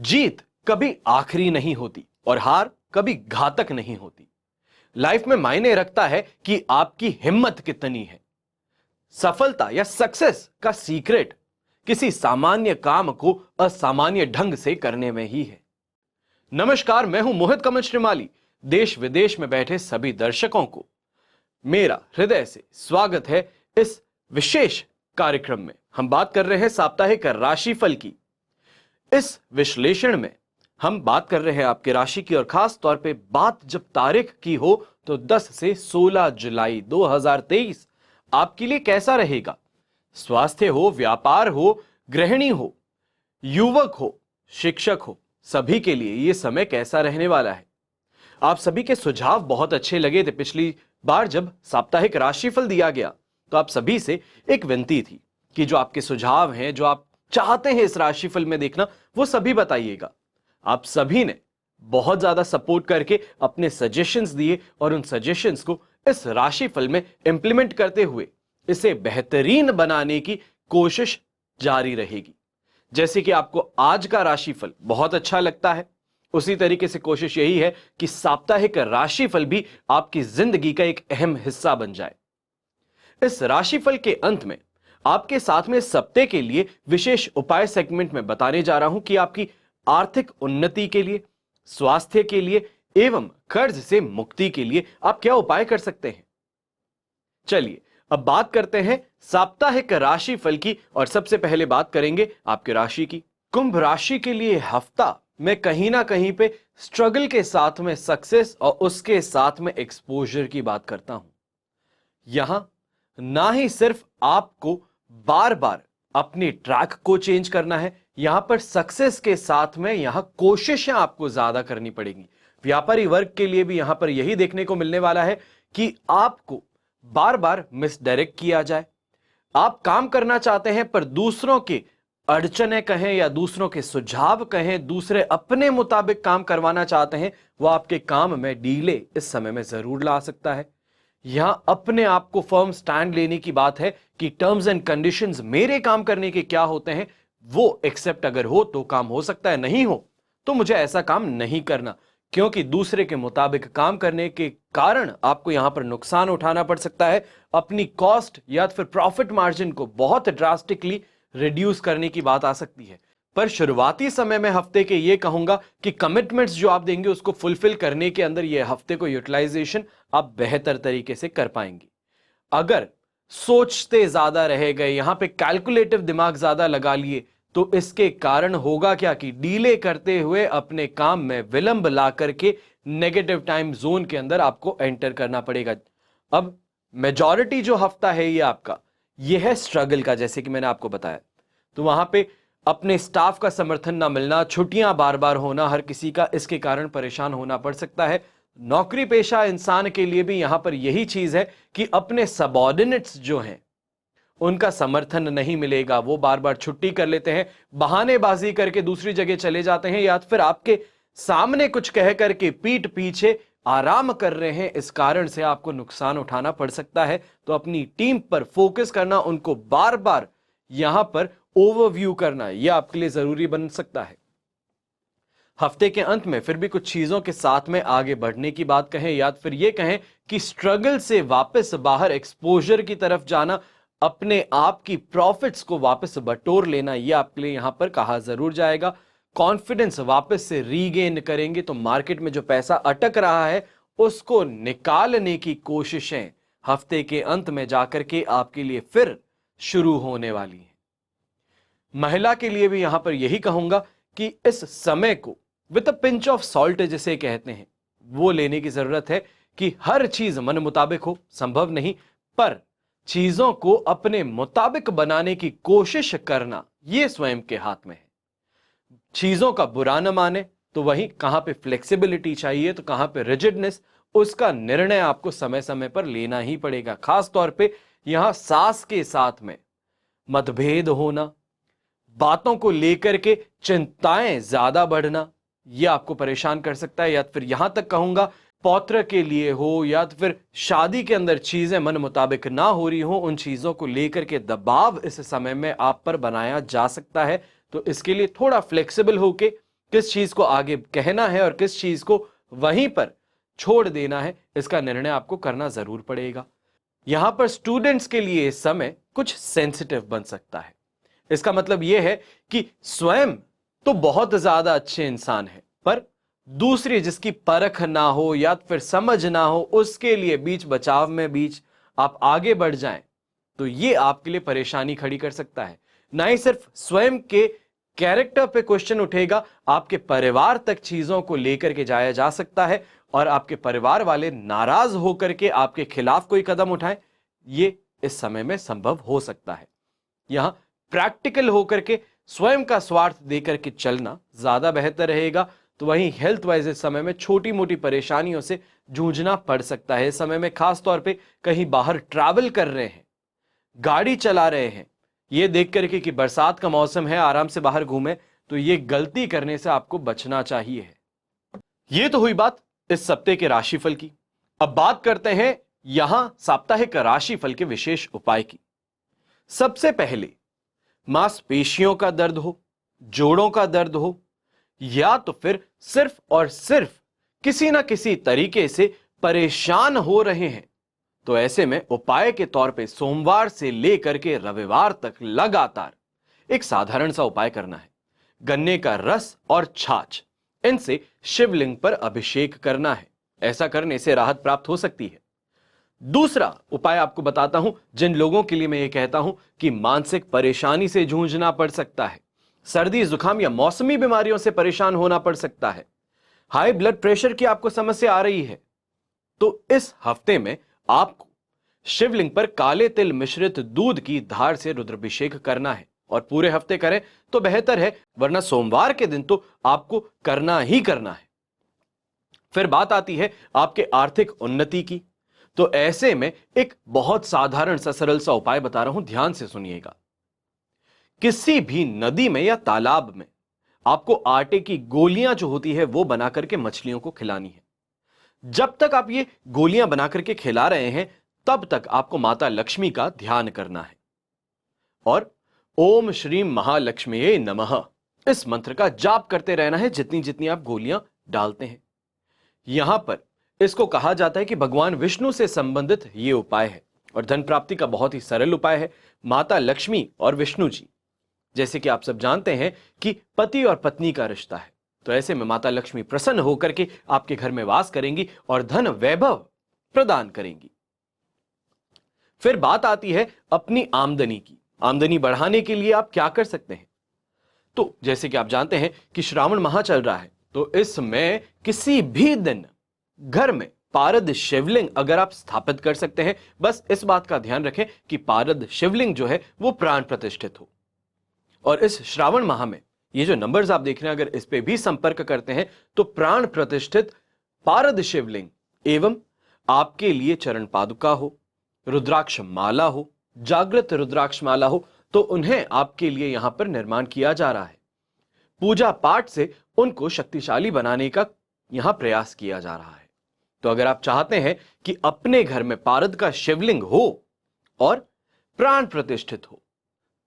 जीत कभी आखिरी नहीं होती और हार कभी घातक नहीं होती। लाइफ में मायने रखता है कि आपकी हिम्मत कितनी है। सफलता या सक्सेस का सीक्रेट किसी सामान्य काम को असामान्य ढंग से करने में ही है। नमस्कार, मैं हूं मोहित कमल श्रीमाली। देश विदेश में बैठे सभी दर्शकों को मेरा हृदय से स्वागत है। इस विशेष कार्यक्रम में हम बात कर रहे हैं साप्ताहिक राशिफल की। इस विश्लेषण में हम बात कर रहे हैं आपके राशि की, और खास तौर पे बात जब तारीख की हो तो 10 से 16 जुलाई 2023 आपके लिए कैसा रहेगा। स्वास्थ्य हो, व्यापार हो, गृहिणी हो, युवक हो, शिक्षक हो, सभी के लिए ये समय कैसा रहने वाला है। आप सभी के सुझाव बहुत अच्छे लगे थे। पिछली बार जब साप्ताहिक राशिफल दिया गया तो आप सभी से एक विनती थी कि जो आपके सुझाव हैं, जो आप चाहते हैं इस राशिफल में देखना, वो सभी बताइएगा। आप सभी ने बहुत ज्यादा सपोर्ट करके अपने सजेशंस दिए और उन सजेशंस को इस राशिफल में इंप्लीमेंट करते हुए इसे बेहतरीन बनाने की कोशिश जारी रहेगी। जैसे कि आपको आज का राशिफल बहुत अच्छा लगता है, उसी तरीके से कोशिश यही है कि साप्ताहिक राशिफल भी आपकी जिंदगी का एक अहम हिस्सा बन जाए। इस राशिफल के अंत में आपके साथ में इस सप्ताह के लिए विशेष उपाय सेगमेंट में बताने जा रहा हूं कि आपकी आर्थिक उन्नति के लिए, स्वास्थ्य के लिए एवं कर्ज से मुक्ति के लिए आप क्या उपाय कर सकते हैं। चलिए अब बात करते हैं साप्ताहिक राशिफल की, और सबसे पहले बात करेंगे आपके राशि की। कुंभ राशि के लिए हफ्ता मैं कहीं ना कहीं पे स्ट्रगल के साथ में सक्सेस और उसके साथ में एक्सपोजर की बात करता हूं। यहां ना ही सिर्फ आपको बार बार अपनी ट्रैक को चेंज करना है, यहां पर सक्सेस के साथ में यहां कोशिशें आपको ज्यादा करनी पड़ेगी। व्यापारी वर्ग के लिए भी यहां पर यही देखने को मिलने वाला है कि आपको बार बार मिसडायरेक्ट किया जाए। आप काम करना चाहते हैं पर दूसरों के अड़चने कहें या दूसरों के सुझाव कहें, दूसरे अपने मुताबिक काम करवाना चाहते हैं, वह आपके काम में डीले इस समय में जरूर ला सकता है। यहां अपने आप को फर्म स्टैंड लेने की बात है कि टर्म्स एंड कंडीशंस मेरे काम करने के क्या होते हैं वो एक्सेप्ट अगर हो तो काम हो सकता है, नहीं हो तो मुझे ऐसा काम नहीं करना, क्योंकि दूसरे के मुताबिक काम करने के कारण आपको यहां पर नुकसान उठाना पड़ सकता है। अपनी कॉस्ट या फिर प्रॉफिट मार्जिन को बहुत ड्रास्टिकली रिड्यूस करने की बात आ सकती है। पर शुरुआती समय में हफ्ते के ये कहूंगा कि कमिटमेंट्स जो आप देंगे उसको फुलफिल करने के अंदर ये हफ्ते को यूटिलाइजेशन आप बेहतर तरीके से कर पाएंगे। अगर सोचते ज्यादा रह गए, यहां पे कैलकुलेटिव दिमाग ज्यादा लगा लिए, तो इसके कारण होगा क्या कि डीले करते हुए अपने काम में विलंब ला करके नेगेटिव टाइम जोन के अंदर आपको एंटर करना पड़ेगा। अब मेजॉरिटी जो हफ्ता है ये आपका, ये है स्ट्रगल का, जैसे कि मैंने आपको बताया। तो वहां पे अपने स्टाफ का समर्थन ना मिलना, छुट्टियां बार बार होना हर किसी का, इसके कारण परेशान होना पड़ सकता है। नौकरी पेशा इंसान के लिए भी यहां पर यही चीज है कि अपने सबऑर्डिनेट्स जो हैं उनका समर्थन नहीं मिलेगा। वो बार बार छुट्टी कर लेते हैं, बहानेबाजी करके दूसरी जगह चले जाते हैं, या फिर आपके सामने कुछ कह करके पीठ पीछे आराम कर रहे हैं। इस कारण से आपको नुकसान उठाना पड़ सकता है। तो अपनी टीम पर फोकस करना, उनको बार बार यहां पर ओवरव्यू करना, यह आपके लिए जरूरी बन सकता है। हफ्ते के अंत में फिर भी कुछ चीजों के साथ में आगे बढ़ने की बात कहें, या फिर यह कहें कि स्ट्रगल से वापस बाहर एक्सपोजर की तरफ जाना, अपने आप की प्रॉफिट्स को वापस बटोर लेना, यह आपके लिए यहां पर कहा जरूर जाएगा। कॉन्फिडेंस वापस से रीगेन करेंगे तो मार्केट में जो पैसा अटक रहा है उसको निकालने की कोशिशें हफ्ते के अंत में जाकर के आपके लिए फिर शुरू होने वाली हैं। महिला के लिए भी यहां पर यही कहूंगा कि इस समय को with a pinch of salt जिसे कहते हैं वो लेने की जरूरत है कि हर चीज मन मुताबिक हो, संभव नहीं, पर चीजों को अपने मुताबिक बनाने की कोशिश करना यह स्वयं के हाथ में है। चीजों का बुरा न माने तो वहीं कहां पे फ्लेक्सिबिलिटी चाहिए तो कहां पे रिजिडनेस, उसका निर्णय आपको समय समय पर लेना ही पड़ेगा। खास तौर पे यहां सास के साथ में मतभेद होना, बातों को लेकर के चिंताएं ज्यादा बढ़ना, यह आपको परेशान कर सकता है। या फिर यहां तक कहूंगा पौत्र के लिए हो या फिर शादी के अंदर चीजें मन मुताबिक ना हो रही हो, उन चीजों को लेकर के दबाव इस समय में आप पर बनाया जा सकता है। तो इसके लिए थोड़ा फ्लेक्सिबल होके किस चीज को आगे कहना है और किस चीज को वहीं पर छोड़ देना है, इसका निर्णय आपको करना जरूर पड़ेगा। यहां पर स्टूडेंट्स के लिए समय कुछ सेंसिटिव बन सकता है। इसका मतलब यह है कि स्वयं तो बहुत ज्यादा अच्छे इंसान हैं, पर दूसरी जिसकी परख ना हो या फिर समझ ना हो, उसके लिए बीच बचाव में बीच आप आगे बढ़ जाएं तो ये आपके लिए परेशानी खड़ी कर सकता है। ना ही सिर्फ स्वयं के कैरेक्टर पे क्वेश्चन उठेगा, आपके परिवार तक चीजों को लेकर के जाया जा सकता है और आपके परिवार वाले नाराज होकर के आपके खिलाफ कोई कदम उठाएं, ये इस समय में संभव हो सकता है। यहां प्रैक्टिकल होकर के स्वयं का स्वार्थ देकर के चलना ज्यादा बेहतर रहेगा। तो वहीं हेल्थ वाइज इस समय में छोटी मोटी परेशानियों से जूझना पड़ सकता है। इस समय में खास तौर पे कहीं बाहर ट्रैवल कर रहे हैं, गाड़ी चला रहे हैं, ये देख करके कि बरसात का मौसम है, आराम से बाहर घूमें, तो ये गलती करने से आपको बचना चाहिए। ये तो हुई बात इस सप्ताह के राशिफल की। अब बात करते हैं यहां साप्ताहिक राशिफल के विशेष उपाय की। सबसे पहले मांसपेशियों का दर्द हो, जोड़ों का दर्द हो, या तो फिर सिर्फ और सिर्फ किसी ना किसी तरीके से परेशान हो रहे हैं, तो ऐसे में उपाय के तौर पे सोमवार से लेकर के रविवार तक लगातार एक साधारण सा उपाय करना है। गन्ने का रस और छाछ, इनसे शिवलिंग पर अभिषेक करना है। ऐसा करने से राहत प्राप्त हो सकती है। दूसरा उपाय आपको बताता हूं, जिन लोगों के लिए मैं ये कहता हूं कि मानसिक परेशानी से जूझना पड़ सकता है, सर्दी जुकाम या मौसमी बीमारियों से परेशान होना पड़ सकता है, हाई ब्लड प्रेशर की आपको समस्या आ रही है, तो इस हफ्ते में आपको शिवलिंग पर काले तिल मिश्रित दूध की धार से रुद्राभिषेक करना है। और पूरे हफ्ते करें तो बेहतर है, वरना सोमवार के दिन तो आपको करना ही करना है। फिर बात आती है आपके आर्थिक उन्नति की। तो ऐसे में एक बहुत साधारण सा सरल सा उपाय बता रहा हूं, ध्यान से सुनिएगा। किसी भी नदी में या तालाब में आपको आटे की गोलियां जो होती है वो बना करके मछलियों को खिलानी है। जब तक आप ये गोलियां बना करके खिला रहे हैं, तब तक आपको माता लक्ष्मी का ध्यान करना है और ओम श्रीम महालक्ष्मीये नमः इस मंत्र का जाप करते रहना है जितनी जितनी आप गोलियां डालते हैं। यहां पर इसको कहा जाता है कि भगवान विष्णु से संबंधित यह उपाय है और धन प्राप्ति का बहुत ही सरल उपाय है। माता लक्ष्मी और विष्णु जी, जैसे कि आप सब जानते हैं कि पति और पत्नी का रिश्ता है, तो ऐसे में माता लक्ष्मी प्रसन्न होकर के आपके घर में वास करेंगी और धन वैभव प्रदान करेंगी। फिर बात आती है अपनी आमदनी की। आमदनी बढ़ाने के लिए आप क्या कर सकते हैं? तो जैसे कि आप जानते हैं कि श्रावण माह चल रहा है, तो इसमें किसी भी दिन घर में पारद शिवलिंग अगर आप स्थापित कर सकते हैं, बस इस बात का ध्यान रखें कि पारद शिवलिंग जो है वो प्राण प्रतिष्ठित हो। और इस श्रावण माह में ये जो नंबर्स आप देख रहे हैं, अगर इस पे भी संपर्क करते हैं तो प्राण प्रतिष्ठित पारद शिवलिंग एवं आपके लिए चरण पादुका हो, रुद्राक्ष माला हो, जागृत रुद्राक्ष माला हो, तो उन्हें आपके लिए यहां पर निर्माण किया जा रहा है। पूजा पाठ से उनको शक्तिशाली बनाने का यहां प्रयास किया जा रहा है। तो अगर आप चाहते हैं कि अपने घर में पारद का शिवलिंग हो और प्राण प्रतिष्ठित हो,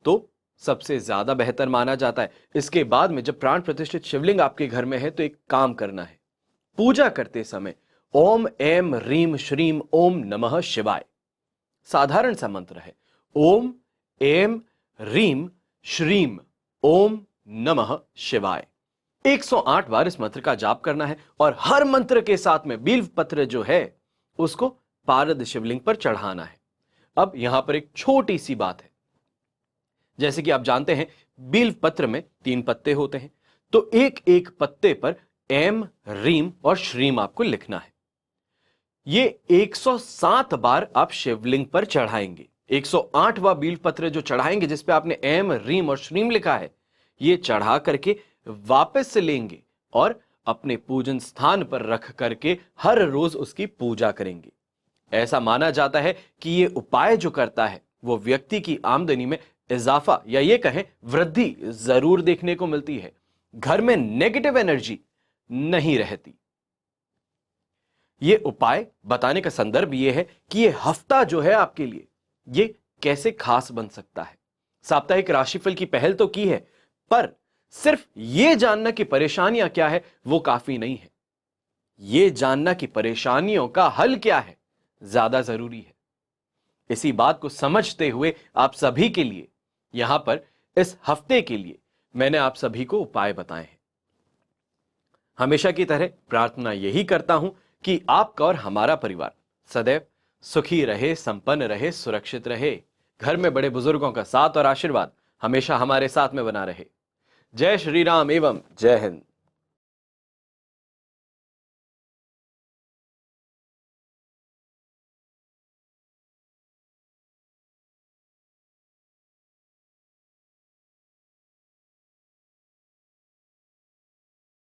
तो सबसे ज्यादा बेहतर माना जाता है। इसके बाद में जब प्राण प्रतिष्ठित शिवलिंग आपके घर में है, तो एक काम करना है, पूजा करते समय ओम एम रीम श्रीम ओम नमः शिवाय, साधारण सा मंत्र है, ओम एम रीम श्रीम ओम नमः शिवाय, 108 बार इस मंत्र का जाप करना है और हर मंत्र के साथ में बिल्व पत्र जो है उसको पारद शिवलिंग पर चढ़ाना है। अब यहां पर एक छोटी सी बात है, जैसे कि आप जानते हैं बिल्व पत्र में 3 पत्ते होते हैं, तो एक एक पत्ते पर एम रीम और श्रीम आपको लिखना है। ये 107 बार आप शिवलिंग पर चढ़ाएंगे। 108वां बिल्व पत्र जो चढ़ाएंगे जिसपे आपने एम रीम और श्रीम लिखा है, ये चढ़ा करके वापस से लेंगे और अपने पूजन स्थान पर रख करके हर रोज उसकी पूजा करेंगे। ऐसा माना जाता है कि ये उपाय जो करता है वो व्यक्ति की आमदनी में इजाफा या ये कहें वृद्धि जरूर देखने को मिलती है। घर में नेगेटिव एनर्जी नहीं रहती। ये उपाय बताने का संदर्भ ये है कि ये हफ्ता जो है आपके लिए ये कैसे खास बन सकता है। साप्ताहिक राशिफल की पहल तो की है, पर सिर्फ ये जानना कि परेशानियां क्या है वो काफी नहीं है, ये जानना कि परेशानियों का हल क्या है ज्यादा जरूरी है। इसी बात को समझते हुए आप सभी के लिए यहां पर इस हफ्ते के लिए मैंने आप सभी को उपाय बताए हैं। हमेशा की तरह प्रार्थना यही करता हूं कि आपका और हमारा परिवार सदैव सुखी रहे, संपन्न रहे, सुरक्षित रहे। घर में बड़े बुजुर्गों का साथ और आशीर्वाद हमेशा हमारे साथ में बना रहे। जय श्री राम एवं जय हिंद।